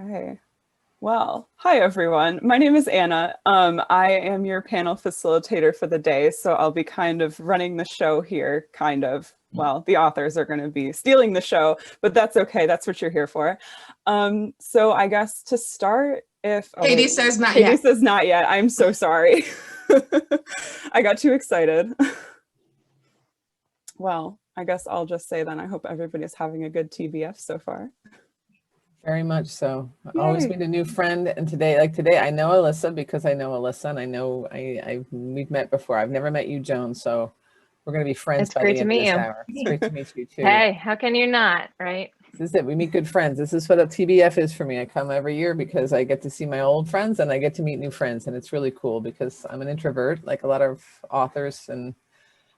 Okay. Well, hi everyone. My name is Anna. I am your panel facilitator for the day, so I'll be kind of running the show here, kind of. Well, the authors are going to be stealing the show, but that's okay. That's what you're here for. So I guess to start, Katie says not Katie yet. says not yet. I'm so sorry. I got too excited. Well, I guess I'll just say then I hope everybody's having a good TBF so far. Very much so. I Yay. always meet a new friend, and today I know Alyssa because I know Alyssa, and I know we've met before. I've never met you, Joan, so we're gonna be friends It's by great the to end meet of this you. hour. It's great to meet you too. Hey, how can you not, right? This is it. We meet good friends. This is what a TBF is for me. I come every year because I get to see my old friends and I get to meet new friends, and it's really cool because I'm an introvert, like a lot of authors, and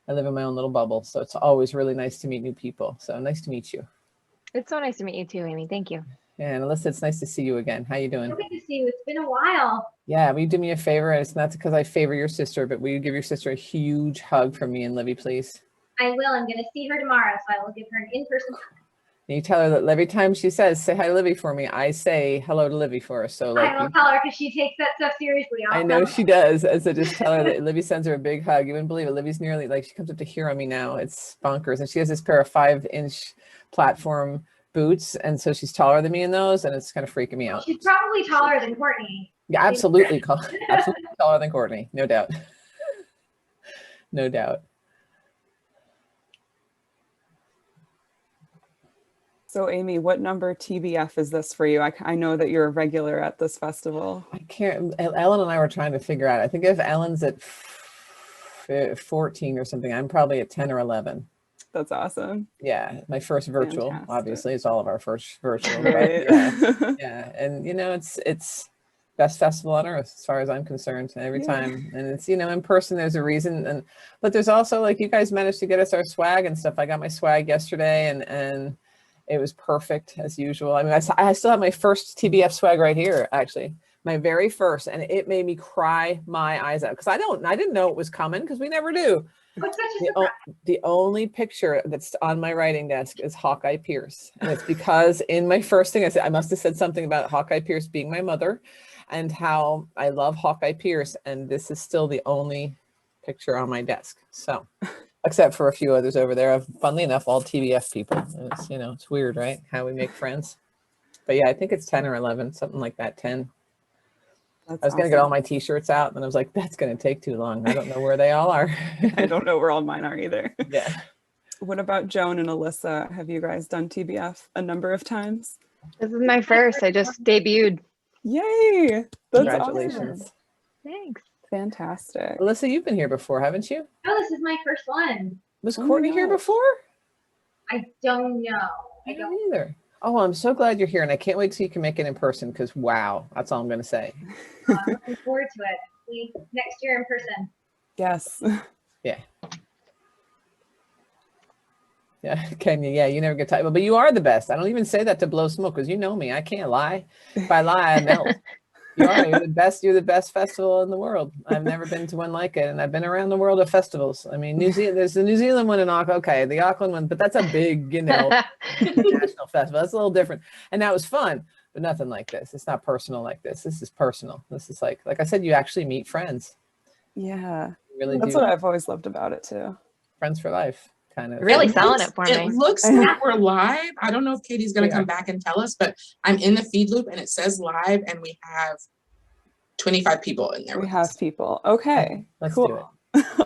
I live in my own little bubble. So it's always really nice to meet new people. So nice to meet you. It's so nice to meet you too, Amy. Thank you. And Alyssa, it's nice to see you again. How you doing? So good to see you. It's been a while. Yeah, will you do me a favor? And it's not because I favor your sister, but will you give your sister a huge hug from me and Libby, please? I will. I'm going to see her tomorrow, so I will give her an in-person hug. And you tell her that every time she says, say hi to Libby for me, I say hello to Libby for her. So like, I will tell her because she takes that stuff seriously. I know she does. And so just tell her that Libby sends her a big hug. You wouldn't believe it. Libby's nearly like, she comes up to here on me now. It's bonkers. And she has this pair of 5-inch platform boots. And so she's taller than me in those. And it's kind of freaking me out. She's probably taller than Courtney. Yeah, absolutely. Absolutely taller than Courtney. No doubt. No doubt. So Amy, what number TBF is this for you? I know that you're a regular at this festival. I can't, Ellen and I were trying to figure out. I think if Ellen's at 14 or something, I'm probably at 10 or 11. That's awesome. Yeah, my first virtual. Fantastic. Obviously, it's all of our first virtual. Right. Yeah, yeah, and you know, it's best festival on earth as far as I'm concerned. Every time, and it's in person. There's a reason, but there's also like you guys managed to get us our swag and stuff. I got my swag yesterday, and it was perfect as usual. I mean, I still have my first TBF swag right here, actually, my very first, and it made me cry my eyes out because I didn't know it was coming because we never do. The only picture that's on my writing desk is Hawkeye Pierce, and it's because in my first thing I said I must have said something about Hawkeye Pierce being my mother, and how I love Hawkeye Pierce, and this is still the only picture on my desk. So. Except for a few others over there. Funnily enough, all TBF people. It's, it's weird, right? How we make friends. But yeah, I think it's 10 or 11, something like that, 10. That's I was going to get all my t-shirts out, and I was like, that's going to take too long. I don't know where they all are. I don't know where all mine are either. Yeah. What about Joan and Alyssa? Have you guys done TBF a number of times? This is my first. I just debuted. Yay! That's Congratulations. awesome. Thanks. Fantastic. Alyssa, you've been here before, haven't you? Oh, this is my first one. Was Oh Courtney my here gosh. before? I don't know. I I don't. don't either. Oh, well, I'm so glad you're here, and I can't wait till you can make it in person because wow, that's all I'm going to say. I'm looking forward to it. Next year in person. Yes. Yeah. Yeah, Kenya. Yeah, you never get tired, but you are the best. I don't even say that to blow smoke because you know me. I can't lie. If I lie, I melt. You're the best. You're the best festival in the world. I've never been to one like it, and I've been around the world of festivals. I mean, New Zealand. There's the New Zealand one in Auckland. Okay, the Auckland one, but that's a big, international festival. That's a little different, and that was fun, but nothing like this. It's not personal like this. This is personal. This is like I said, you actually meet friends. Yeah. You really That's do. what I've always loved about it too. Friends for life, kind of. Really selling it for me. It looks like we're live. I don't know if Katie's going to come back and tell us, but I'm in the feed loop and it says live, and we have 25 people in there. We have people. Okay. Let's cool. do it.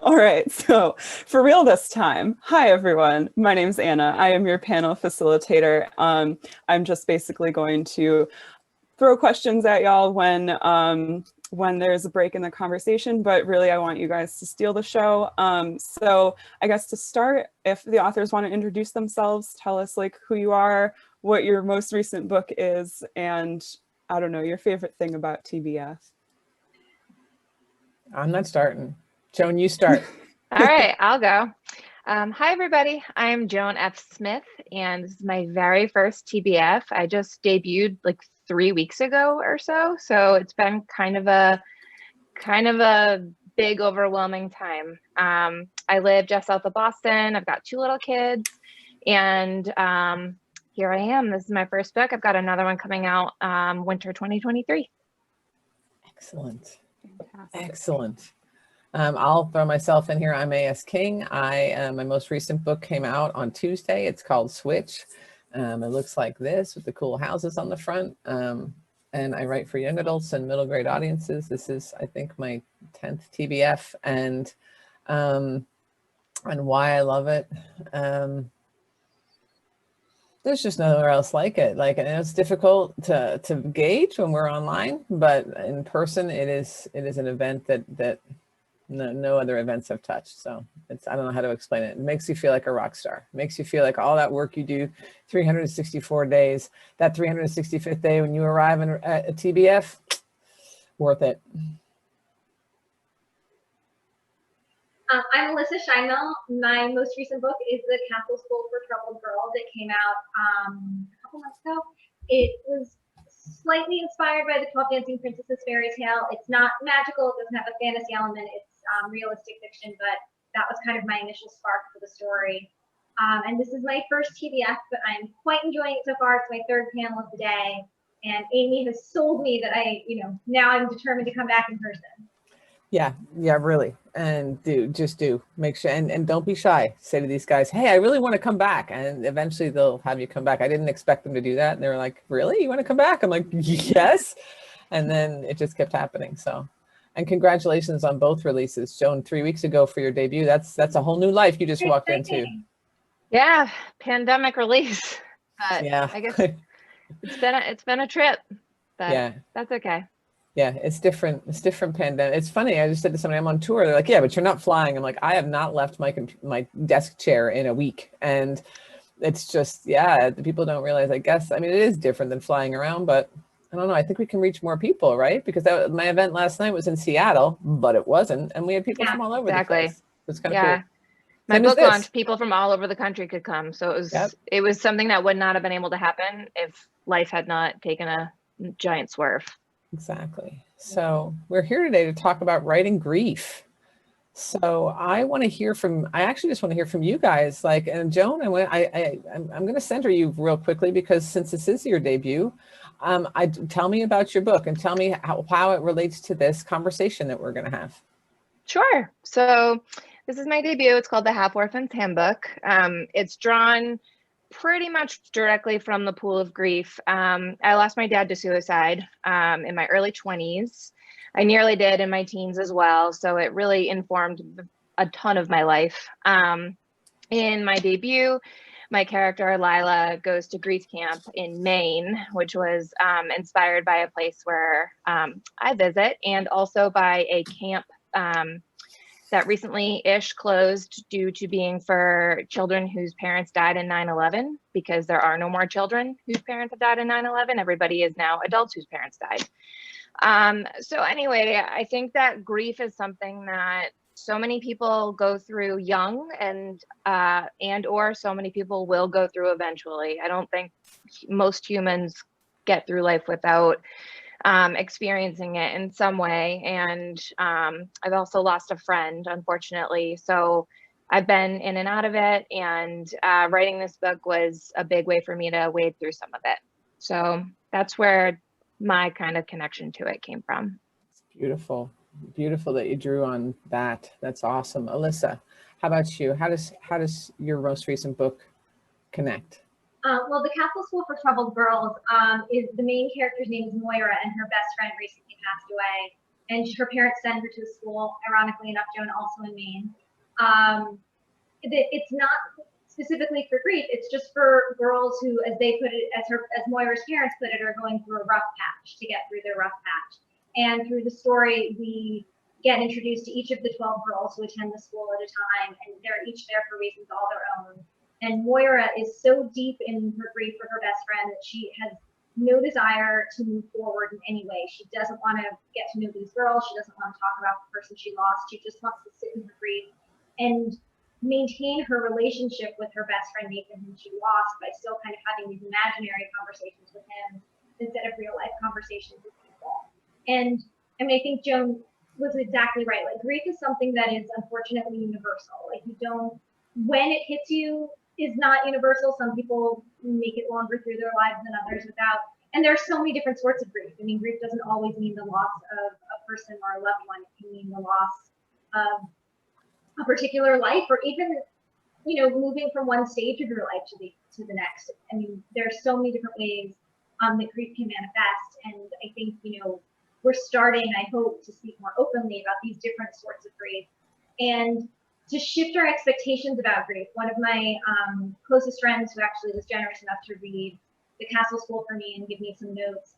All right, so for real this time. Hi everyone, my name's Anna. I am your panel facilitator. I'm just basically going to throw questions at y'all when there's a break in the conversation, but really I want you guys to steal the show. So I guess to start, if the authors want to introduce themselves, tell us like who you are, what your most recent book is, and I don't know, your favorite thing about TBF. I'm not starting. Joan, you start. All right, I'll go. Hi, everybody. I'm Joan F. Smith, and this is my very first TBF. I just debuted like 3 weeks ago or so, so it's been kind of a big, overwhelming time. I live just south of Boston. I've got 2 little kids, and here I am. This is my first book. I've got another one coming out winter 2023. Excellent. Fantastic. Excellent. I'll throw myself in here. I'm A.S. King. My most recent book came out on Tuesday. It's called Switch. It looks like this with the cool houses on the front. And I write for young adults and middle grade audiences. This is, I think, my 10th TBF, and why I love it. There's just nowhere else like it. Like, and it's difficult to gauge when we're online, but in person, it is an event that no other events have touched. So I don't know how to explain it. It makes you feel like a rock star. It makes you feel like all that work you do 364 days, that 365th day when you arrive at a TBF, worth it. I'm Alyssa Sheinmel. My most recent book is The Catholic School for Troubled Girls. It came out a couple months ago. It was slightly inspired by the 12 Dancing Princesses fairy tale. It's not magical. It doesn't have a fantasy element. It's realistic fiction, but that was kind of my initial spark for the story. And this is my first TBF, but I'm quite enjoying it so far. It's my third panel of the day. And Amy has sold me that now I'm determined to come back in person. Yeah, really. And just do make sure, and don't be shy. Say to these guys, hey, I really want to come back. And eventually they'll have you come back. I didn't expect them to do that. And they were like, really? You want to come back? I'm like, yes. And then it just kept happening. So, and congratulations on both releases. Joan, 3 weeks ago for your debut. That's a whole new life you just walked into. Yeah, pandemic release. But yeah. I guess it's been a trip, but yeah, that's okay. Yeah, it's different. It's different pandemic. It's funny. I just said to somebody, I'm on tour. They're like, yeah, but you're not flying. I'm like, I have not left my desk chair in a week. And it's just, yeah, the people don't realize, I guess. I mean, it is different than flying around, but I don't know. I think we can reach more people, right? Because my event last night was in Seattle, but it wasn't. And we had people from all over the place. It's kind of cool. My book launch, people from all over the country could come. So it was something that would not have been able to happen if life had not taken a giant swerve. Exactly. So we're here today to talk about writing grief. So I actually just want to hear from you guys. Like, and Joan, I'm going to center you real quickly because since this is your debut, tell me about your book and tell me how it relates to this conversation that we're going to have. Sure. So this is my debut. It's called the Orphans Handbook. It's drawn pretty much directly from the pool of grief. I lost my dad to suicide in my early 20s. I nearly did in my teens as well. So it really informed a ton of my life. In my debut, my character, Lila, goes to grief camp in Maine, which was inspired by a place where I visit, and also by a camp that recently-ish closed due to being for children whose parents died in 9/11, because there are no more children whose parents have died in 9/11. Everybody is now adults whose parents died. So anyway, I think that grief is something that so many people go through young and or so many people will go through eventually. I don't think most humans get through life without experiencing it in some way. And I've also lost a friend, unfortunately. So I've been in and out of it, and writing this book was a big way for me to wade through some of it. So that's where my kind of connection to it came from. It's beautiful. Beautiful that you drew on that. That's awesome. Alyssa, how about you? How does your most recent book connect? Well, the Catholic School for Troubled Girls is the main character's name is Moira, and her best friend recently passed away. And her parents send her to the school, ironically enough, Joan, also in Maine. It's not specifically for grief, it's just for girls who, as they put it, as Moira's parents put it, are going through a rough patch to get through their rough patch. And through the story, we get introduced to each of the 12 girls who attend the school at a time, and they're each there for reasons all their own. And Moira is so deep in her grief for her best friend that she has no desire to move forward in any way. She doesn't want to get to know these girls. She doesn't want to talk about the person she lost. She just wants to sit in her grief and maintain her relationship with her best friend Nathan, whom she lost, by still kind of having these imaginary conversations with him instead of real life conversations with people. And I mean, I think Joan was exactly right. Like, grief is something that is unfortunately universal. Like, when it hits you, is not universal. Some people make it longer through their lives than others without. And there's so many different sorts of grief. I mean, grief doesn't always mean the loss of a person or a loved one. It can mean the loss of a particular life, or even, you know, moving from one stage of your life to the next. I mean, there's so many different ways that grief can manifest. And I think, you know, we're starting, I hope, to speak more openly about these different sorts of grief and to shift our expectations about grief. One of my closest friends, who actually was generous enough to read the Castle School for me and give me some notes,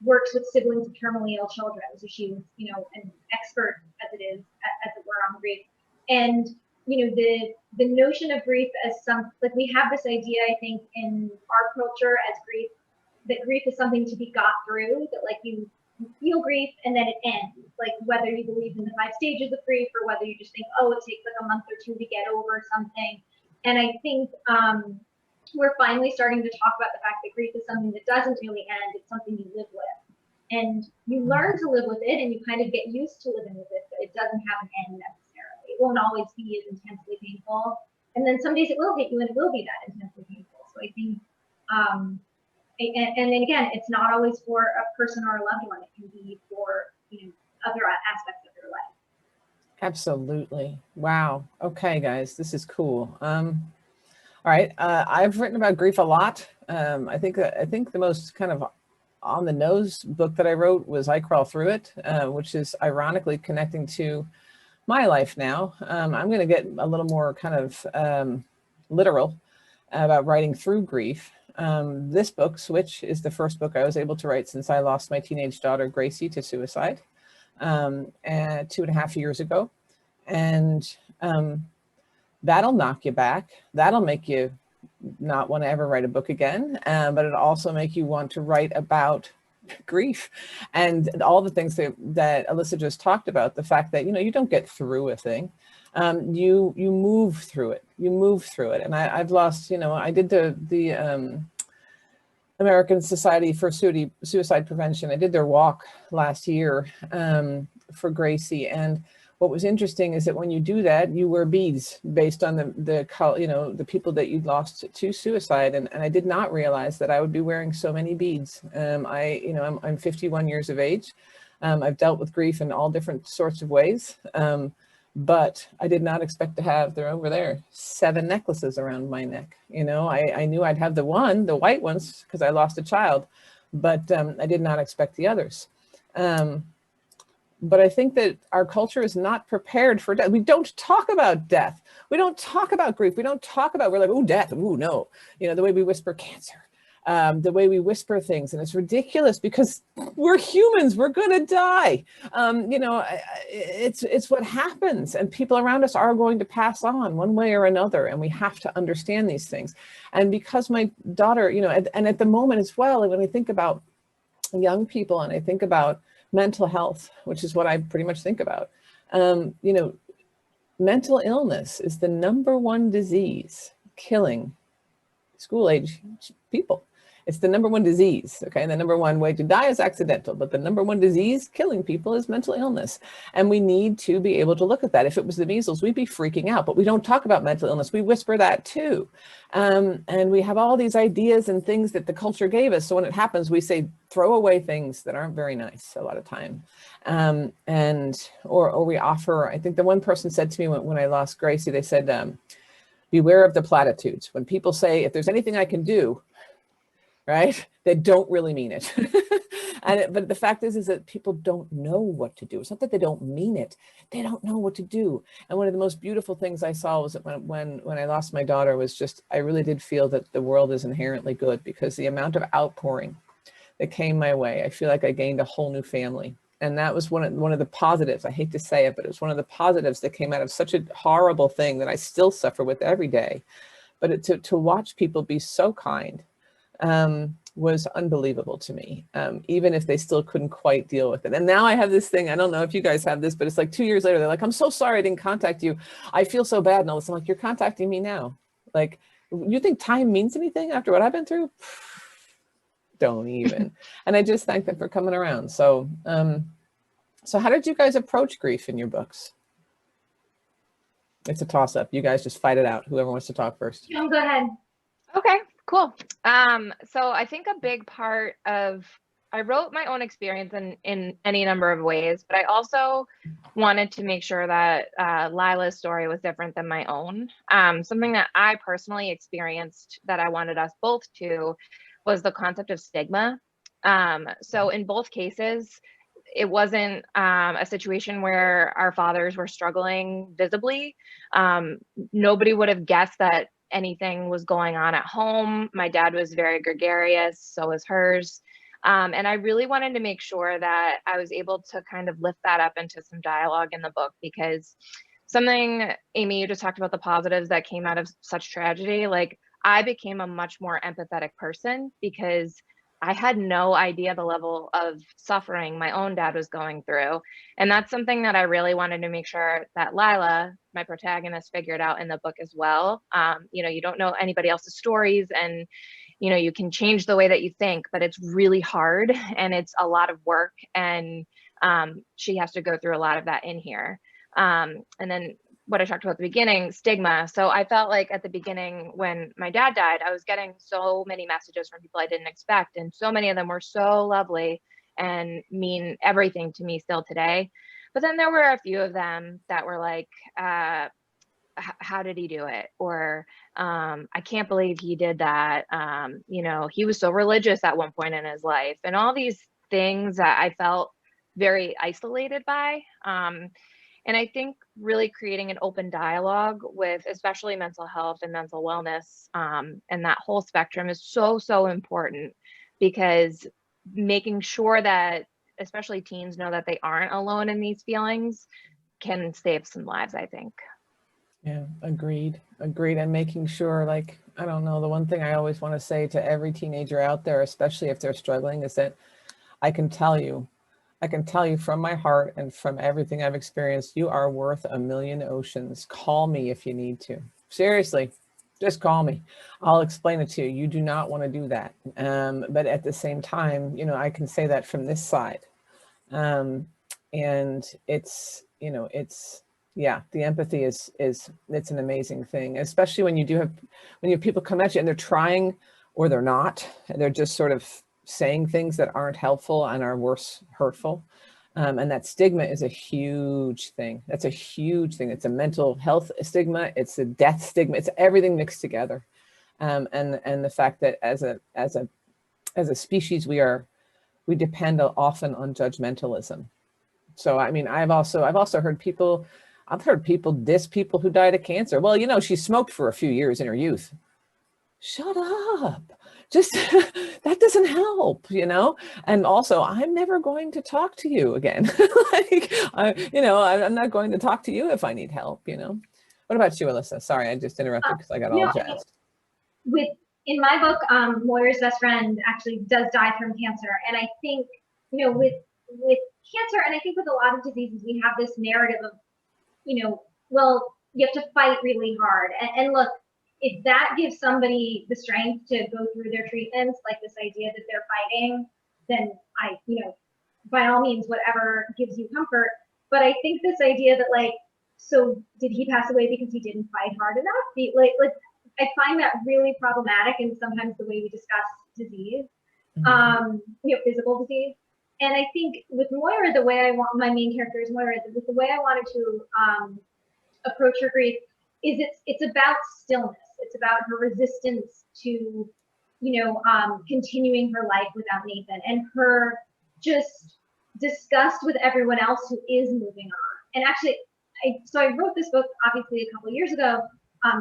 works with siblings of terminally ill children. So she was, you know, an expert, as it were, on grief. And, you know, the notion of grief as like, we have this idea, I think, in our culture as grief, that grief is something to be got through, that like you feel grief and then it ends. Like, whether you believe in the 5 stages of grief or whether you just think, oh, it takes like a month or 2 to get over something. And I think we're finally starting to talk about the fact that grief is something that doesn't really end. It's something you live with. And you learn to live with it, and you kind of get used to living with it, but it doesn't have an end necessarily. It won't always be as intensely painful. And then some days it will hit you and it will be that intensely painful. So I think, and then again, it's not always for a person or a loved one. It can be for, you know, other aspects of your life. Absolutely. Wow. Okay, guys, this is cool. All right. I've written about grief a lot. I think the most kind of on the nose book that I wrote was I Crawl Through It, which is ironically connecting to my life now. I'm going to get a little more kind of literal about writing through grief. This book, Switch, is the first book I was able to write since I lost my teenage daughter, Gracie, to suicide 2.5 years ago. And that'll knock you back. That'll make you not want to ever write a book again, but it also make you want to write about grief and all the things that Alyssa just talked about. The fact that, you know, you don't get through a thing. You move through it. You move through it. And I've lost, you know, I did the American Society for Suicide Prevention. I did their walk last year for Gracie. And what was interesting is that when you do that, you wear beads based on the people that you'd lost to suicide. And I did not realize that I would be wearing so many beads. I'm 51 years of age. I've dealt with grief in all different sorts of ways. But I did not expect to have, they're over there, 7 necklaces around my neck. You know, I knew I'd have the white ones, because I lost a child, but I did not expect the others. But I think that our culture is not prepared for death. We don't talk about death. We don't talk about grief. We don't talk about, we're like, oh, death, oh, no. You know, the way we whisper cancer, the way we whisper things. And it's ridiculous because we're humans, we're gonna die. It's what happens, and people around us are going to pass on one way or another. And we have to understand these things. And because my daughter, you know, and at the moment as well, when I think about young people and I think about mental health, which is what I pretty much think about, mental illness is the #1 disease killing school age people. It's the #1 disease, okay? And the #1 way to die is accidental, but the #1 disease killing people is mental illness. And we need to be able to look at that. If it was the measles, we'd be freaking out, but we don't talk about mental illness. We whisper that too. And we have all these ideas and things that the culture gave us. So when it happens, we say, throw away things that aren't very nice a lot of time. Or we offer, I think the one person said to me when I lost Gracie, they said, beware of the platitudes. When people say, if there's anything I can do, right, they don't really mean it. But the fact is that people don't know what to do. It's not that they don't mean it. They don't know what to do. And one of the most beautiful things I saw was that when I lost my daughter was just, I really did feel that the world is inherently good, because the amount of outpouring that came my way, I feel like I gained a whole new family. And that was one of the positives. I hate to say it, but it was one of the positives that came out of such a horrible thing that I still suffer with every day. But to watch people be so kind was unbelievable to me, even if they still couldn't quite deal with it. And now I have this thing, I don't know if you guys have this, but it's like 2 years later, they're like, I'm so sorry I didn't contact you. I feel so bad. And all this, I'm like, you're contacting me now. Like, you think time means anything after what I've been through? Don't even. And I just thank them for coming around. So, so how did you guys approach grief in your books? It's a toss up. You guys just fight it out. Whoever wants to talk first. Joan, go ahead. Okay, cool. So I think a big part of, I wrote my own experience in any number of ways, but I also wanted to make sure that Lila's story was different than my own. Something that I personally experienced that I wanted us both to was the concept of stigma. So in both cases, it wasn't a situation where our fathers were struggling visibly. Nobody would have guessed that anything was going on at home. My dad was very gregarious, so was hers. And I really wanted to make sure that I was able to kind of lift that up into some dialogue in the book, because something, Amy, you just talked about the positives that came out of such tragedy. Like, I became a much more empathetic person because I had no idea the level of suffering my own dad was going through. And that's something that I really wanted to make sure that Lila, my protagonist, figured out in the book as well. You know, you don't know anybody else's stories, and you know, you can change the way that you think, but it's really hard and it's a lot of work. And she has to go through a lot of that in here. And then what I talked about at the beginning, stigma. So I felt like at the beginning when my dad died, I was getting so many messages from people I didn't expect. And so many of them were so lovely and mean everything to me still today. But then there were a few of them that were like, how did he do it? Or I can't believe he did that. You know, he was so religious at one point in his life, and all these things that I felt very isolated by. And I think really creating an open dialogue with especially mental health and mental wellness and that whole spectrum is so, so important, because making sure that especially teens know that they aren't alone in these feelings can save some lives, I think. Yeah, agreed. And making sure, like, I don't know, the one thing I always want to say to every teenager out there, especially if they're struggling, is that I can tell you from my heart and from everything I've experienced, you are worth a million oceans. Call me if you need to. Seriously, just call me. I'll explain it to you. You do not want to do that. But at the same time, you know, I can say that from this side. And it's, you know, it's, yeah, the empathy is it's an amazing thing, especially when you have people come at you and they're trying or they're not, and they're just sort of saying things that aren't helpful and are worse, hurtful. And that stigma is a huge thing. That's a huge thing. It's a mental health stigma. It's a death stigma. It's everything mixed together. And the fact that as a species, we depend often on judgmentalism. So, I mean, I've also heard people diss people who died of cancer. Well, you know, she smoked for a few years in her youth. Shut up. Just that doesn't help, you know? And also, I'm never going to talk to you again. Like, you know, I'm not going to talk to you if I need help, you know? What about you, Alyssa? Sorry, I just interrupted because I got all jazzed. In my book, Moira's best friend actually does die from cancer. And I think, you know, with cancer, and I think with a lot of diseases, we have this narrative of, you know, well, you have to fight really hard. And look, if that gives somebody the strength to go through their treatments, like this idea that they're fighting, then you know, by all means, whatever gives you comfort. But I think this idea that, like, so did he pass away because he didn't fight hard enough? Like I find that really problematic, and sometimes the way we discuss disease, you know, physical disease. And I think with Moira, the way I want, my main character is Moira, the way I wanted to approach her grief is it's about stillness. It's about her resistance to, you know, continuing her life without Nathan, and her just disgust with everyone else who is moving on. And actually, so I wrote this book obviously a couple of years ago,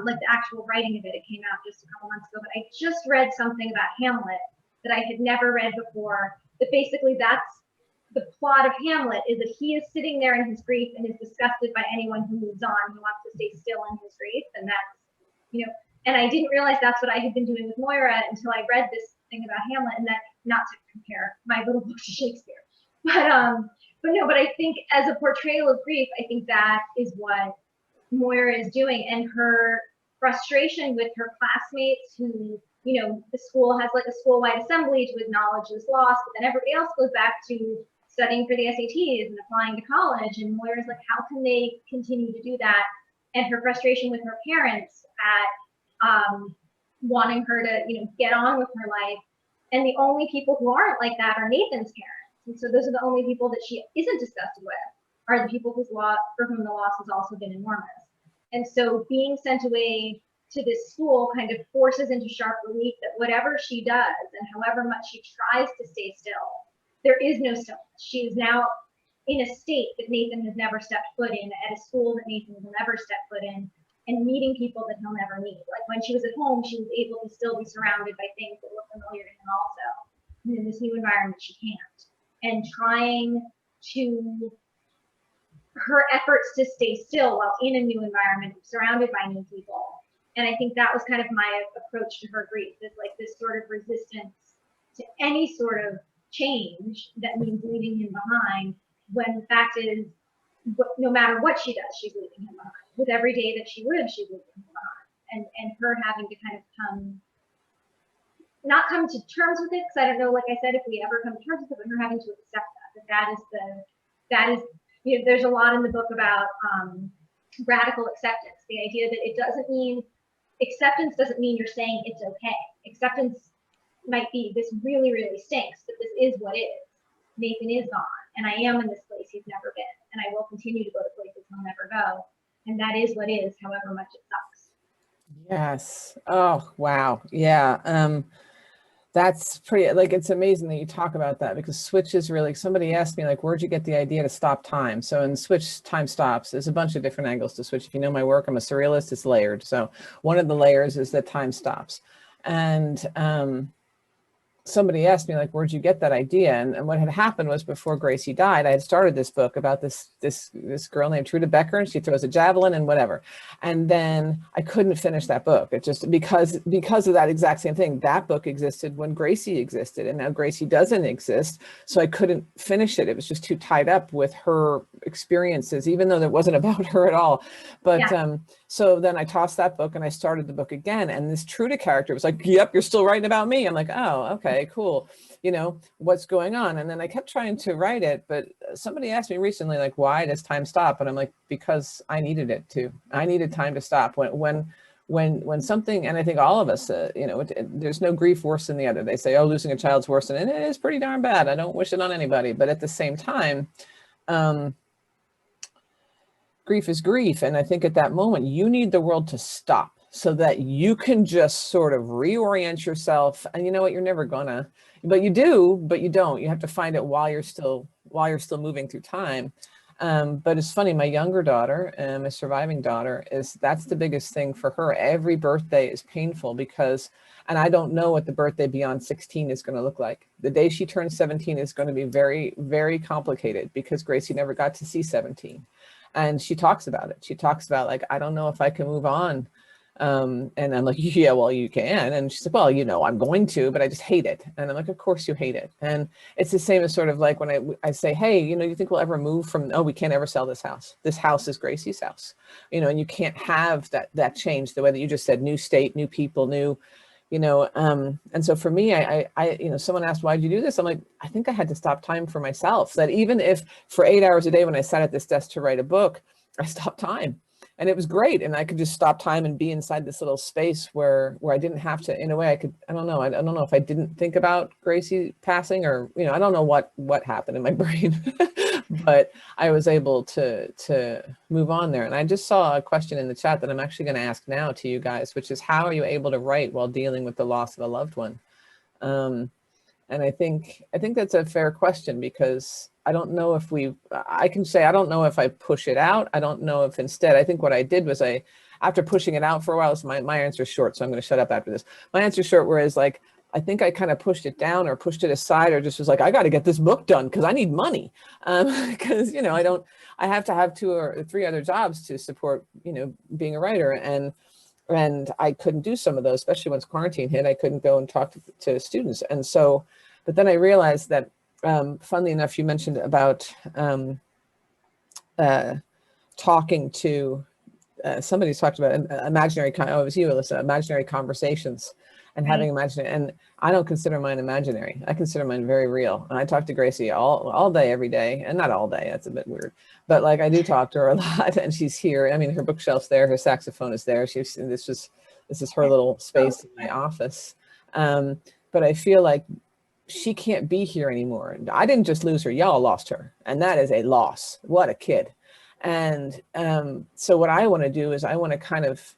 like the actual writing of it came out just a couple months ago, but I just read something about Hamlet that I had never read before, that basically that's the plot of Hamlet, is that he is sitting there in his grief and is disgusted by anyone who moves on, who wants to stay still in his grief. And that's, you know, and I didn't realize that's what I had been doing with Moira until I read this thing about Hamlet, and that, not to compare my little book to Shakespeare, but no, but I think as a portrayal of grief, I think that is what Moira is doing, and her frustration with her classmates who, you know, the school has like a school-wide assembly to acknowledge this loss, but then everybody else goes back to studying for the SATs and applying to college, and Moira's like, how can they continue to do that and her frustration with her parents at wanting her to, get on with her life. And the only people who aren't like that are Nathan's parents. And so those are the only people that she isn't disgusted with, are the people for whom the loss has also been enormous. And so being sent away to this school kind of forces into sharp relief that whatever she does and however much she tries to stay still, there is no stillness. She is now in a state that Nathan has never stepped foot in, at a school that Nathan will never step foot in, and meeting people that he'll never meet. Like when she was at home, she was able to still be surrounded by things that were familiar to him also. And in this new environment, she can't. And trying to, her efforts to stay still while in a new environment, surrounded by new people. And I think that was kind of my approach to her grief, is like this sort of resistance to any sort of change that means leaving him behind, when the fact is, no matter what she does, she's leaving him behind. With every day that she lives, she's leaving him behind. And her having to kind of not come to terms with it, because I don't know, like I said, if we ever come to terms with it, but her having to accept that is, there's a lot in the book about radical acceptance. The idea that acceptance doesn't mean you're saying it's okay. Acceptance might be, this really, really stinks, but this is what is. Nathan is gone, and I am in this place he's never been, and I will continue to go to places he'll never go, and that is what is, however much it sucks. Yes. Oh, wow. Yeah. That's pretty, like, it's amazing that you talk about that, because Switch is really, somebody asked me, like, where'd you get the idea to stop time? So in Switch, time stops. There's a bunch of different angles to Switch. If you know my work, I'm a surrealist, it's layered. So one of the layers is that time stops. And somebody asked me, like, where'd you get that idea? And what had happened was, before Gracie died, I had started this book about this girl named Truda Becker, and she throws a javelin and whatever. And then I couldn't finish that book. It just, because of that exact same thing. That book existed when Gracie existed, and now Gracie doesn't exist. So I couldn't finish it. It was just too tied up with her experiences, even though that wasn't about her at all. But yeah. So then I tossed that book and I started the book again. And this Truda character was like, yep, you're still writing about me. I'm like, oh, okay, cool. What's going on? And then I kept trying to write it, but somebody asked me recently, like, why does time stop? And I'm like, because I needed it to. I needed time to stop when something, and I think all of us, there's no grief worse than the other. They say, oh, losing a child's worse than, and it is pretty darn bad. I don't wish it on anybody. But at the same time, grief is grief. And I think at that moment, you need the world to stop so that you can just sort of reorient yourself. And you know what, you're never gonna, but you do, but you don't. You have to find it while you're still moving through time. But it's funny, my younger daughter, my surviving daughter, that's the biggest thing for her. Every birthday is painful because, and I don't know what the birthday beyond 16 is going to look like. The day she turns 17 is going to be very, very complicated, because Gracie never got to see 17. And she talks about it. She talks about, like, I don't know if I can move on. And I'm like, yeah, well, you can. And she's like, well, I'm going to, but I just hate it. And I'm like, of course you hate it. And it's the same as sort of like when I say, hey, you think we'll ever move from, oh, we can't ever sell this house. This house is Gracie's house, and you can't have that change, the way that you just said, new state, new people, new, and so for me, I someone asked, why'd you do this? I'm like, I think I had to stop time for myself. That even if for 8 hours a day, when I sat at this desk to write a book, I stopped time. And it was great. And I could just stop time and be inside this little space where I didn't have to, in a way I don't know if I didn't think about Gracie passing, or, I don't know what happened in my brain, but I was able to move on there. And I just saw a question in the chat that I'm actually going to ask now to you guys, which is, how are you able to write while dealing with the loss of a loved one? And I think that's a fair question, because I don't know if I can say, I don't know if I push it out. I don't know if instead, I think what I did was after pushing it out for a while, so my answer is short, so I'm going to shut up after this. My answer is short, whereas like, I think I kind of pushed it down or pushed it aside, or just was like, I got to get this book done because I need money. Because, I have to have 2 or 3 other jobs to support, being a writer. And I couldn't do some of those, especially once quarantine hit. I couldn't go and talk to students. And so, but then I realized that, funnily enough, you mentioned about talking to, somebody's talked about imaginary, it was you, Alyssa, imaginary conversations. and having imaginary, and I don't consider mine imaginary. I consider mine very real. And I talk to Gracie all day, every day, and not all day. That's a bit weird, but like I do talk to her a lot, and she's here. I mean, her bookshelf's there, her saxophone is there. This is her little space in my office. But I feel like she can't be here anymore. I didn't just lose her, y'all lost her, and that is a loss. What a kid. And so what I want to do is I want to kind of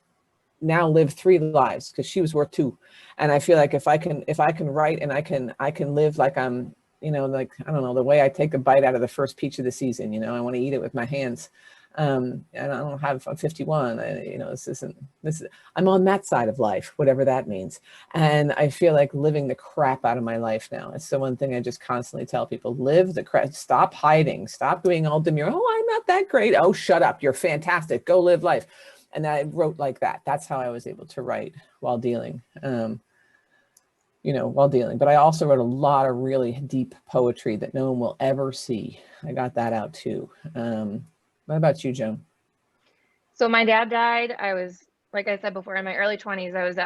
now live 3 lives, because she was worth 2. And I feel like if I can write and I can live like I'm, you know, like, I don't know, the way I take a bite out of the first peach of the season, you know, I want to eat it with my hands. And I'm 51, you know, I'm on that side of life, whatever that means. And I feel like living the crap out of my life now. It's the one thing I just constantly tell people: live the crap, stop hiding, stop being all demure. Oh, I'm not that great. Oh, shut up. You're fantastic. Go live life. And I wrote like that. That's how I was able to write while dealing, you know, while dealing. But I also wrote a lot of really deep poetry that no one will ever see. I got that out too. What about you, Joan? So my dad died. I was, like I said before, in my early 20s. I was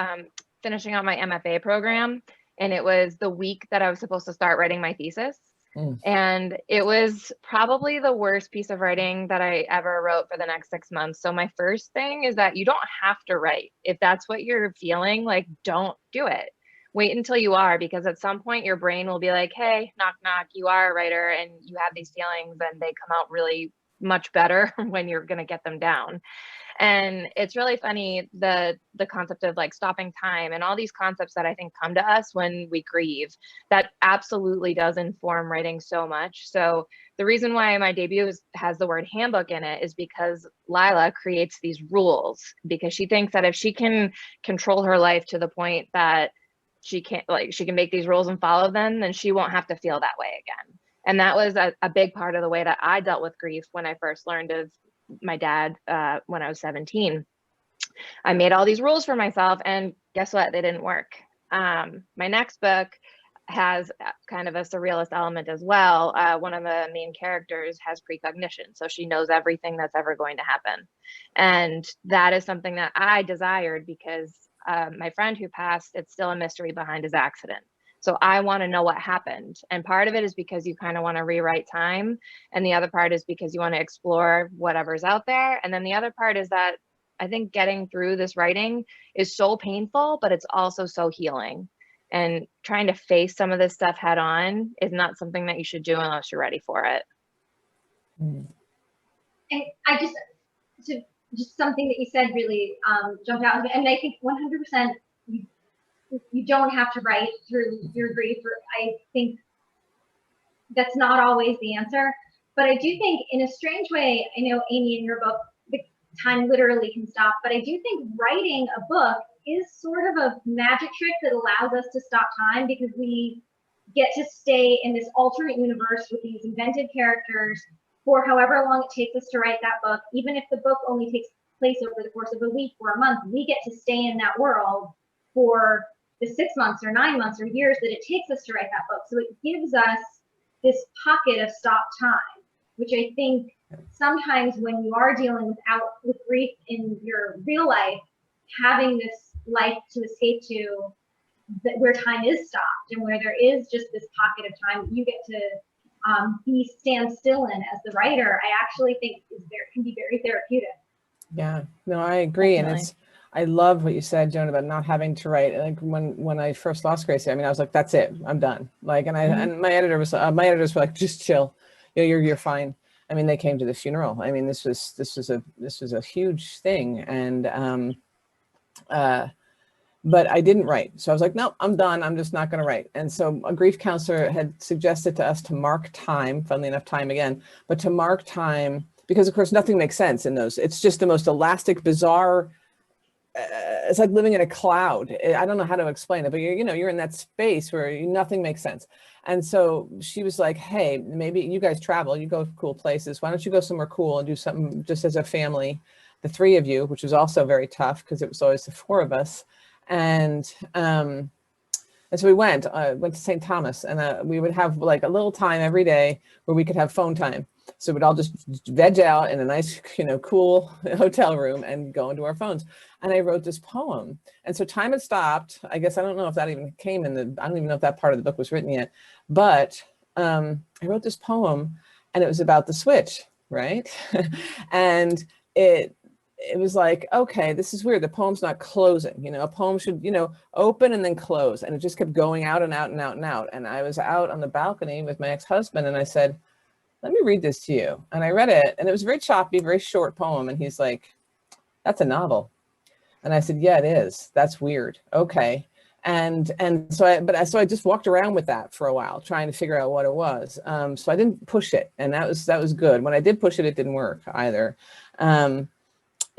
finishing out my MFA program, and it was the week that I was supposed to start writing my thesis. And it was probably the worst piece of writing that I ever wrote for the next 6 months. So my first thing is that you don't have to write. If that's what you're feeling, like, don't do it. Wait until you are, because at some point your brain will be like, hey, knock, knock, you are a writer and you have these feelings, and they come out really much better when you're going to get them down. And it's really funny, the concept of like stopping time and all these concepts that I think come to us when we grieve, that absolutely does inform writing so much. So the reason why my debut has the word handbook in it is because Lila creates these rules, because she thinks that if she can control her life to the point that she can make these rules and follow them, then she won't have to feel that way again. And that was a big part of the way that I dealt with grief when I first learned of my dad when I was 17. I made all these rules for myself, and guess what? They didn't work. My next book has kind of a surrealist element as well. One of the main characters has precognition, so she knows everything that's ever going to happen. And that is something that I desired, because my friend who passed, it's still a mystery behind his accident. So I want to know what happened. And part of it is because you kind of want to rewrite time. And the other part is because you want to explore whatever's out there. And then the other part is that I think getting through this writing is so painful, but it's also so healing. And trying to face some of this stuff head on is not something that you should do unless you're ready for it. And I just something that you said really jumped out. And I think 100% you don't have to write through your grief. I think that's not always the answer, but I do think, in a strange way, I know, Amy, in your book, the time literally can stop, but I do think writing a book is sort of a magic trick that allows us to stop time, because we get to stay in this alternate universe with these invented characters for however long it takes us to write that book. Even if the book only takes place over the course of a week or a month, we get to stay in that world for the 6 months or 9 months or years that it takes us to write that book. So it gives us this pocket of stop time, which I think sometimes when you are dealing with grief in your real life, having this life to escape to, where time is stopped and where there is just this pocket of time you get to stand still in as the writer, I actually think can be very therapeutic. Yeah, no, I agree. Definitely. And I love what you said, Joan, about not having to write. Like when I first lost Gracie, I mean, I was like, that's it, I'm done. Like, and my editors were like, just chill, you know, you're fine. I mean, they came to the funeral. I mean, this was a huge thing. And but I didn't write. So I was like, no, I'm done. I'm just not going to write. And so a grief counselor had suggested to us to mark time, funnily enough, time again, but to mark time, because of course nothing makes sense in those. It's just the most elastic, bizarre, it's like living in a cloud. I don't know how to explain it, but you're in that space where nothing makes sense. And so she was like, hey, maybe you guys travel, you go to cool places. Why don't you go somewhere cool and do something just as a family, the 3 of you, which was also very tough because it was always the 4 of us. And so we went to St. Thomas, and we would have like a little time every day where we could have phone time. So we'd all just veg out in a nice, cool hotel room and go into our phones. And I wrote this poem. And so time had stopped. I guess I don't know if that even came in I don't even know if that part of the book was written yet. But I wrote this poem, and it was about the switch, right? And it was like, okay, this is weird. The poem's not closing. A poem should, open and then close. And it just kept going out and out and out and out. And I was out on the balcony with my ex-husband, and I said, let me read this to you. And I read it, and it was very choppy, very short poem. And he's like, that's a novel. And I said, yeah, it is. That's weird. Okay. And so I just walked around with that for a while, trying to figure out what it was. So I didn't push it, and that was good. When I did push it, it didn't work either. And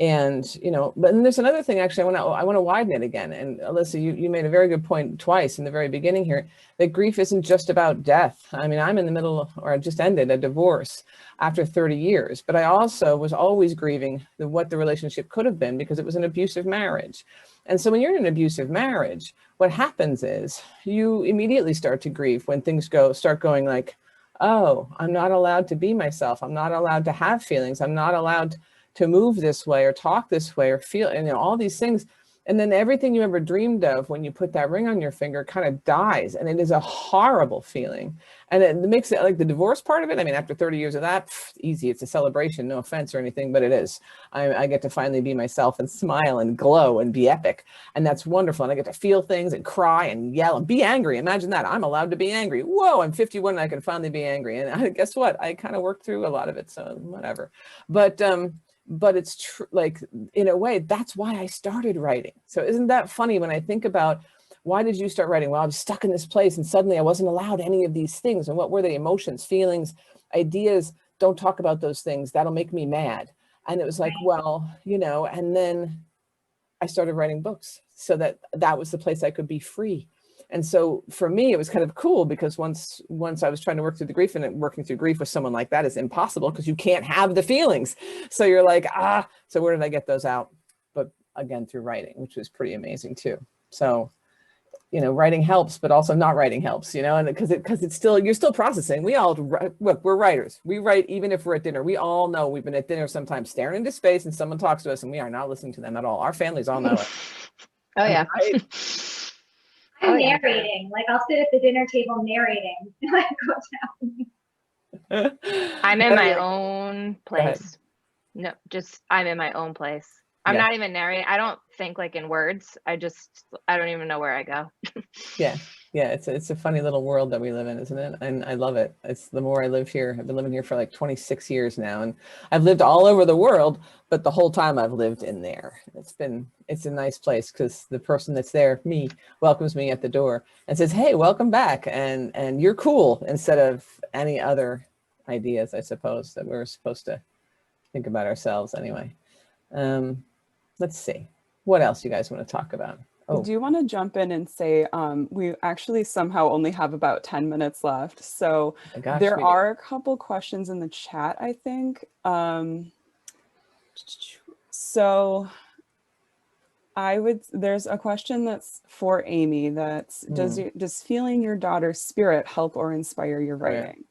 but then there's another thing, actually, I want to widen it again. And Alyssa, you made a very good point twice in the very beginning here, that grief isn't just about death. I mean, I'm in the middle, or I just ended a divorce after 30 years, but I also was always grieving what the relationship could have been, because it was an abusive marriage. And so when you're in an abusive marriage, what happens is you immediately start to grieve when things start going like, oh, I'm not allowed to be myself. I'm not allowed to have feelings. I'm not allowed to move this way or talk this way or feel, all these things. And then everything you ever dreamed of when you put that ring on your finger kind of dies. And it is a horrible feeling. And it makes it like the divorce part of it. I mean, after 30 years of that, easy. It's a celebration, no offense or anything, but it is. I get to finally be myself and smile and glow and be epic. And that's wonderful. And I get to feel things and cry and yell and be angry. Imagine that. I'm allowed to be angry. Whoa, I'm 51 and I can finally be angry. And guess what? I kind of worked through a lot of it. So whatever. But it's true, like, in a way, that's why I started writing. So isn't that funny when I think about, why did you start writing? Well, I was stuck in this place and suddenly I wasn't allowed any of these things. And what were they? Emotions, feelings, ideas. Don't talk about those things. That'll make me mad. And it was like, well, and then I started writing books, so that was the place I could be free. And so for me, it was kind of cool, because once I was trying to work through the grief, and working through grief with someone like that is impossible, because you can't have the feelings. So you're like, so where did I get those out? But again, through writing, which was pretty amazing too. So, writing helps, but also not writing helps, and because it's still, you're still processing. We all, look, we're writers. We write even if we're at dinner. We all know we've been at dinner sometimes staring into space and someone talks to us and we are not listening to them at all. Our families all know it. Oh, yeah. I'm narrating. Like, I'll sit at the dinner table narrating. Like, go down. I'm in my own place. No, I'm in my own place. I'm not even narrating. I don't think like in words. I don't even know where I go. Yeah. It's a funny little world that we live in, isn't it? And I love it. It's the more I live here. I've been living here for like 26 years now, and I've lived all over the world, but the whole time I've lived in there. It's a nice place, because the person that's there, me, welcomes me at the door and says, hey, welcome back. And you're cool, instead of any other ideas, I suppose, that we're supposed to think about ourselves anyway. Let's see. What else you guys want to talk about? Oh. Do you want to jump in and say, we actually somehow only have about 10 minutes left. So there are a couple questions in the chat, I think. So there's a question that's for Amy, that's, does feeling your daughter's spirit help or inspire your writing?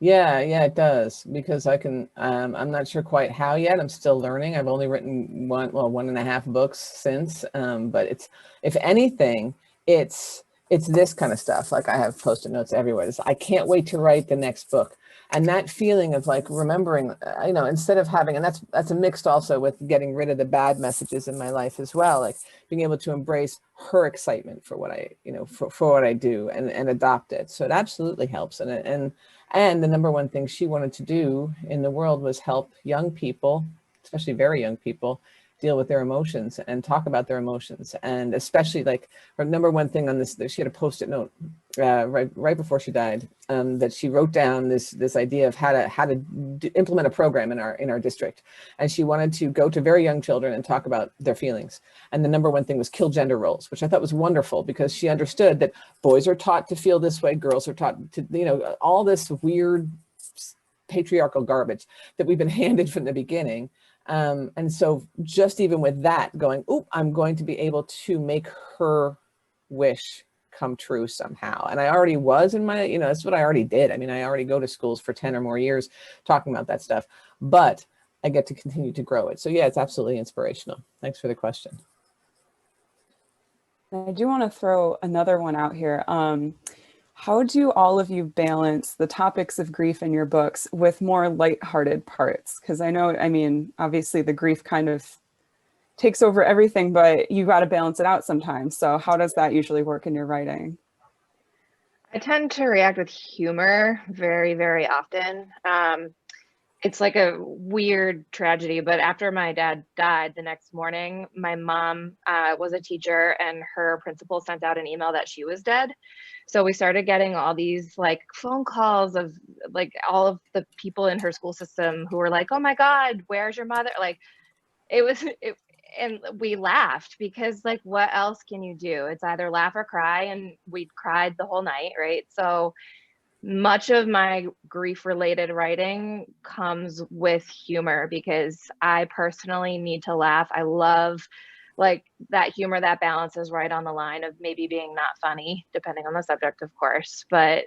Yeah, it does, because I can, I'm not sure quite how yet. I'm still learning. I've only written 1.5 books since, but it's, if anything, it's this kind of stuff. Like, I have Post-it notes everywhere. I can't wait to write the next book. And that feeling of like remembering, instead of having, and that's a mixed also with getting rid of the bad messages in my life as well, like being able to embrace her excitement for what I, for what I do, and adopt it. So it absolutely helps. And the number one thing she wanted to do in the world was help young people, especially very young people, deal with their emotions and talk about their emotions. And especially, like, her number one thing on this, she had a Post-it note right before she died, that she wrote down this idea of how to implement a program in our district. And she wanted to go to very young children and talk about their feelings. And the number one thing was kill gender roles, which I thought was wonderful, because she understood that boys are taught to feel this way, girls are taught to, all this weird patriarchal garbage that we've been handed from the beginning. And so just even with that going, I'm going to be able to make her wish come true somehow. And I already was in my, that's what I already did. I mean, I already go to schools for 10 or more years talking about that stuff, but I get to continue to grow it. So yeah, it's absolutely inspirational. Thanks for the question. I do want to throw another one out here. How do all of you balance the topics of grief in your books with more lighthearted parts? Because I know, I mean, obviously the grief kind of takes over everything, but you got to balance it out sometimes. So how does that usually work in your writing? I tend to react with humor very, very often. It's like a weird tragedy, but after my dad died the next morning, my mom was a teacher and her principal sent out an email that she was dead. So we started getting all these like phone calls of like all of the people in her school system who were like, oh my God, where's your mother? Like and we laughed because like, what else can you do? It's either laugh or cry, and we cried the whole night, right? So much of my grief related writing comes with humor because I personally need to laugh. I love like that humor that balances right on the line of maybe being not funny, depending on the subject, of course. But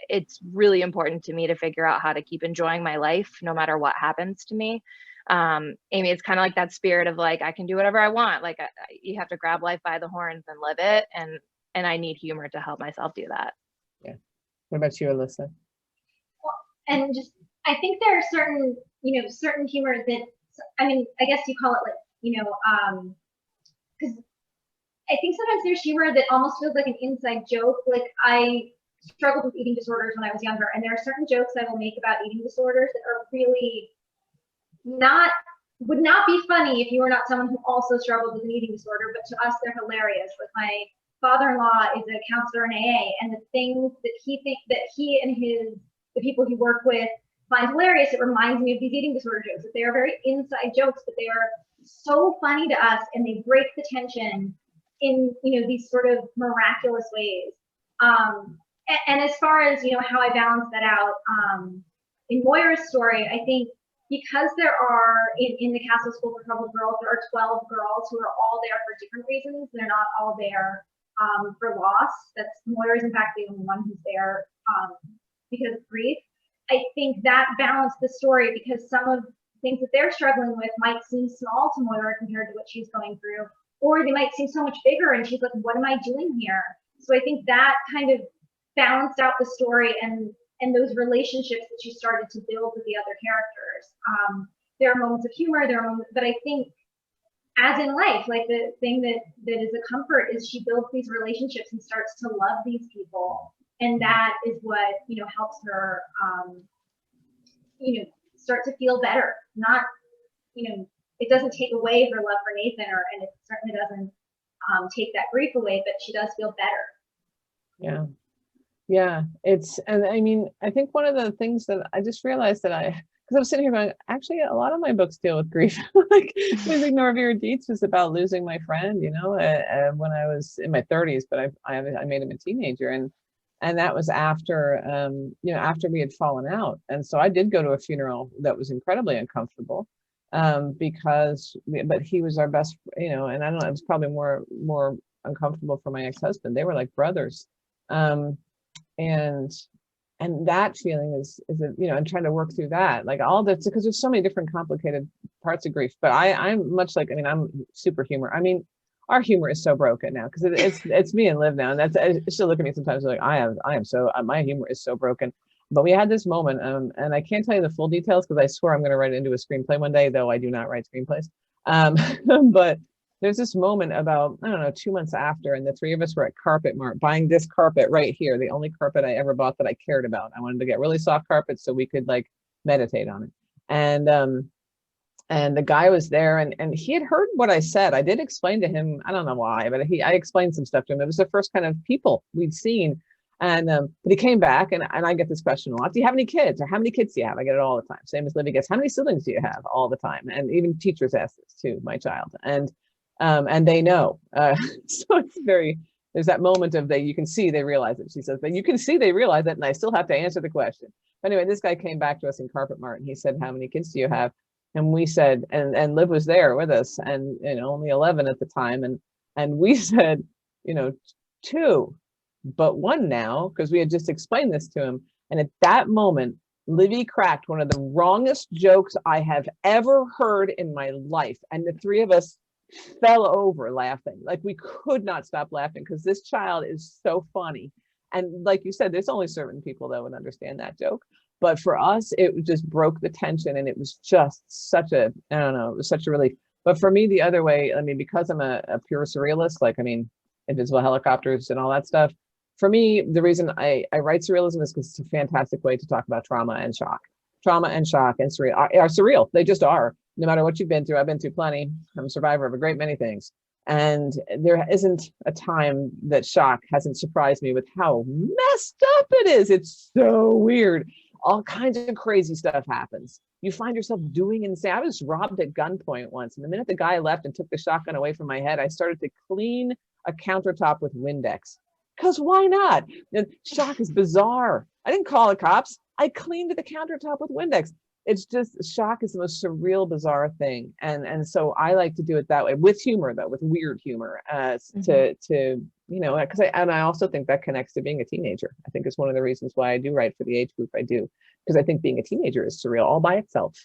it's really important to me to figure out how to keep enjoying my life no matter what happens to me. Amy, it's kind of like that spirit of like, I can do whatever I want. Like you have to grab life by the horns and live it. And I need humor to help myself do that. Yeah. What about you, Alyssa? Well, and just, I think there are certain, certain humor that, I mean, I guess you call it like, because I think sometimes there's humor that almost feels like an inside joke. Like I struggled with eating disorders when I was younger, and there are certain jokes I will make about eating disorders that are really would not be funny if you were not someone who also struggled with an eating disorder, but to us they're hilarious. Like my father-in-law is a counselor in AA, and the things that he and the people he work with find hilarious, it reminds me of these eating disorder jokes. That they are very inside jokes, but they are so funny to us, and they break the tension in these sort of miraculous ways. And as far as how I balance that out, in Moira's story, I think because there are in the Castle School for Troubled Girls, there are 12 girls who are all there for different reasons. They're not all there for loss. Moira's in fact the only one who's there because of grief. I think that balanced the story because some of the things that they're struggling with might seem small to Moira compared to what she's going through, or they might seem so much bigger and she's like, what am I doing here? So I think that kind of balanced out the story and those relationships that she started to build with the other characters. There are moments of humor, but I think as in life, like the thing that is a comfort is she builds these relationships and starts to love these people. And that is what, helps her, start to feel better. Not, it doesn't take away her love for Nathan and it certainly doesn't take that grief away, but she does feel better. Yeah. Yeah, and I mean, I think one of the things that I just realized that because I was sitting here going, actually, a lot of my books deal with grief. Like Losing Norvira Dietz was about losing my friend, when I was in my 30s, but I made him a teenager, and that was after, after we had fallen out. And so I did go to a funeral that was incredibly uncomfortable but he was our best, and I don't know, it was probably more uncomfortable for my ex-husband. They were like brothers. And that feeling is and trying to work through that, like all that's because there's so many different complicated parts of grief. But I'm much like, I'm super humor. I mean, our humor is so broken now because it's me and Liv now, and I still look at me sometimes like my humor is so broken. But we had this moment, and I can't tell you the full details because I swear I'm going to write it into a screenplay one day, though I do not write screenplays. But there's this moment about, I don't know, 2 months after, and the three of us were at Carpet Mart buying this carpet right here, the only carpet I ever bought that I cared about. I wanted to get really soft carpets so we could like meditate on it. And the guy was there, and he had heard what I said. I did explain to him, I don't know why, but I explained some stuff to him. It was the first kind of people we'd seen. And but he came back, and I get this question a lot. Do you have any kids? Or how many kids do you have? I get it all the time. Same as Livy gets, how many siblings do you have? All the time. And even teachers ask this too, my child. And they know. So it's there's that moment of you can see they realize it. She says, but you can see they realize it, and I still have to answer the question. But anyway, this guy came back to us in Carpet Mart, and he said, how many kids do you have? And we said, and Liv was there with us, and only 11 at the time. And we said, 2. but one now, because we had just explained this to him. And at that moment, Livy cracked one of the wrongest jokes I have ever heard in my life. And the three of us fell over laughing. Like, we could not stop laughing because this child is so funny. And like you said, there's only certain people that would understand that joke. But for us, it just broke the tension, and it was just such a, I don't know, it was such a relief. But for me, the other way, I mean, because I'm a pure surrealist, like, I mean, invisible helicopters and all that stuff. For me, the reason I write surrealism is because it's a fantastic way to talk about trauma and shock. Trauma and shock and surreal are surreal. They just are. No matter what you've been through, I've been through plenty. I'm a survivor of a great many things. And there isn't a time that shock hasn't surprised me with how messed up it is. It's so weird. All kinds of crazy stuff happens. You find yourself doing insane. I was robbed at gunpoint once, and the minute the guy left and took the shotgun away from my head, I started to clean a countertop with Windex. Because why not? And shock is bizarre. I didn't call the cops. I cleaned the countertop with Windex. It's just, shock is the most surreal, bizarre thing. And so I like to do it that way, with humor, though, with weird humor, to you know, because I also think that connects to being a teenager. I think it's one of the reasons why I do write for the age group I do, because I think being a teenager is surreal all by itself.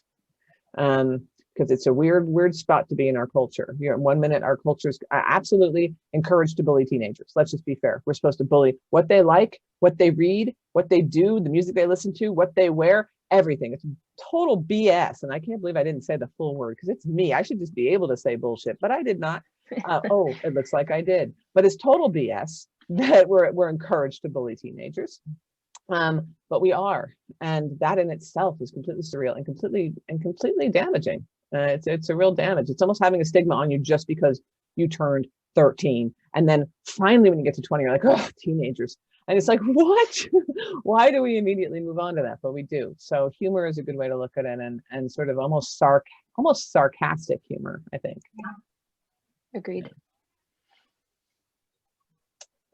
Because it's a weird spot to be in our culture. You know, 1 minute our culture is absolutely encouraged to bully teenagers. Let's just be fair. We're supposed to bully what they like, what they read, what they do, the music they listen to, what they wear, everything. It's total BS. And I can't believe I didn't say the full word, because it's me. I should just be able to say bullshit, but I did not. Oh, it looks like I did. But it's total BS that we're encouraged to bully teenagers. But we are, and that in itself is completely surreal and completely damaging. It's a real damage. It's almost having a stigma on you just because you turned 13, and then finally when you get to 20, you're like, oh, teenagers. And it's like, what? Why do we immediately move on to that? But we do. So humor is a good way to look at it, and sort of almost sarcastic humor, I think. Agreed.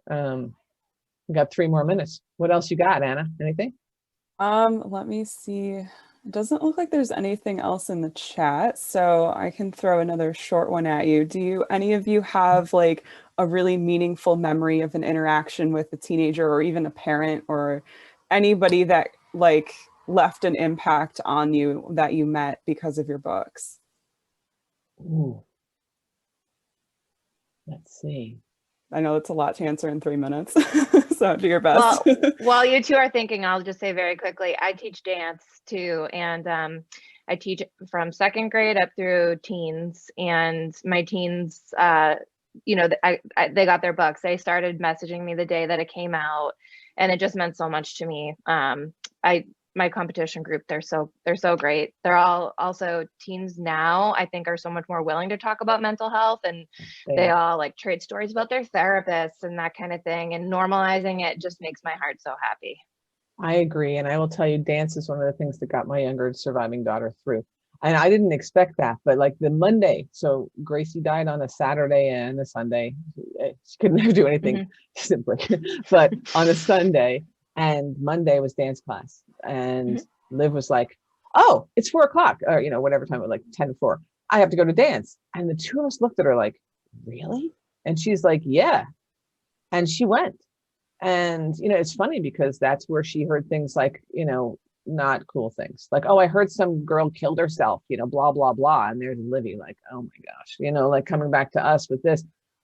We got 3 more minutes. What else you got, Anna? Anything? Let me see. It doesn't look like there's anything else in the chat, so I can throw another short one at you. Do any of you have like a really meaningful memory of an interaction with a teenager or even a parent or anybody that like left an impact on you that you met because of your books? Ooh. Let's see. I know it's a lot to answer in 3 minutes, so do your best. Well, while you two are thinking, I'll just say very quickly, I teach dance too, and I teach from 2nd grade up through teens, and my teens, you know, they got their books. They started messaging me the day that it came out, and it just meant so much to me. My competition group, they're so great. They're all also teens now, I think, are so much more willing to talk about mental health, and they all like trade stories about their therapists and that kind of thing, and normalizing it just makes my heart so happy. I agree. And I will tell you, dance is one of the things that got my younger surviving daughter through. And I didn't expect that, but like the Monday, so Gracie died on a Saturday and a Sunday. She could never do anything simply, but on a Sunday, and Monday was dance class. And Liv was like, oh, it's 4 o'clock, or, you know, whatever time it was, like 10 to 4. I have to go to dance. And the two of us looked at her like, really? And she's like, yeah. And she went. And, you know, it's funny because that's where she heard things like, you know, not cool things. Like, oh, I heard some girl killed herself, you know, blah, blah, blah. And there's Livy like, oh my gosh, you know, like coming back to us with this.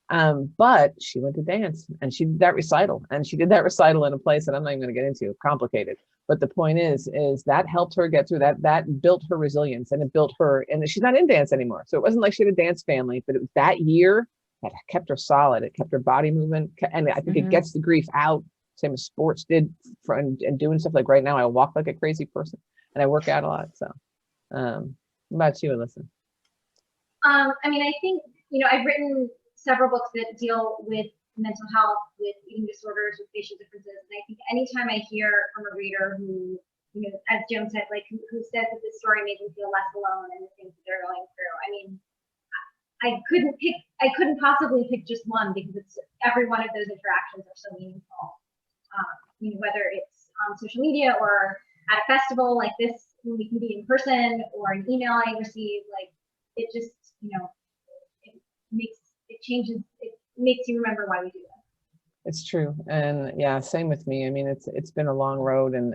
But she went to dance, and she did that recital, and she did that recital in a place that I'm not even going to get into, complicated. But the point is that helped her get through that. That built her resilience, and it built her, and she's not in dance anymore. So it wasn't like she had a dance family, but it was that year that kept her solid. It kept her body movement. And I think it gets the grief out, same as sports did and doing stuff. Like right now, I walk like a crazy person, and I work out a lot. So what about you, Alyssa? I mean, I think, you know, I've written several books that deal with mental health, with eating disorders, with facial differences. And I think anytime I hear from a reader who, you know, as Joan said, like who says that this story made them feel less alone in the things that they're going through. I mean, I couldn't possibly pick just one, because it's every one of those interactions are so meaningful. You know, whether it's on social media or at a festival like this, when we can be in person, or an email I receive, like it just, you know, it makes you remember why we do that. It's true. And yeah, same with me. I mean, it's been a long road, and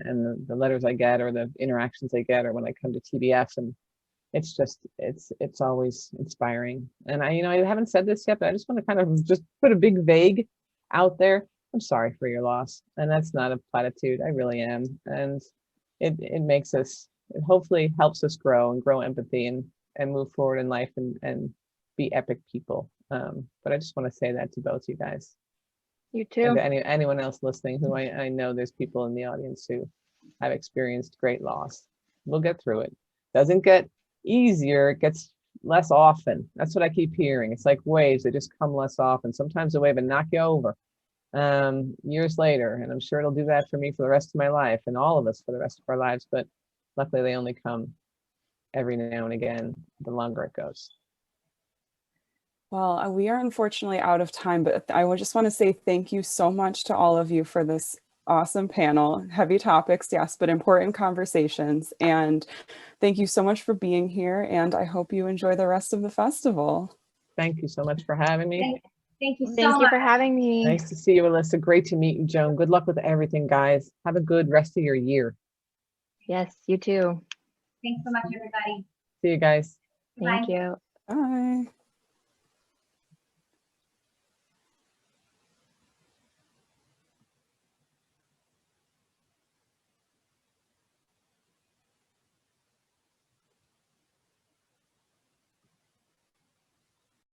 the letters I get or the interactions I get or when I come to TBF, and it's just it's always inspiring. And I haven't said this yet, but I just want to kind of just put a big vague out there. I'm sorry for your loss. And that's not a platitude. I really am. And it makes us, it hopefully helps us grow and grow empathy and move forward in life and be epic people. But I just want to say that to both you guys. You And too. to anyone else listening who I know there's people in the audience who have experienced great loss. We'll get through it. Doesn't get easier, it gets less often. That's what I keep hearing. It's like waves, they just come less often. Sometimes a wave will knock you over years later, and I'm sure it'll do that for me for the rest of my life and all of us for the rest of our lives, but luckily they only come every now and again, the longer it goes. Well, we are unfortunately out of time, but I would just want to say thank you so much to all of you for this awesome panel. Heavy topics, yes, but important conversations. And thank you so much for being here. And I hope you enjoy the rest of the festival. Thank you so much for having me. Thank you so Thank you much. for having me. Nice to see you, Alyssa. Great to meet you, Joan. Good luck with everything, guys. Have a good rest of your year. Yes, you too. Thanks so much, everybody. See you guys. Thank Bye. you. Bye.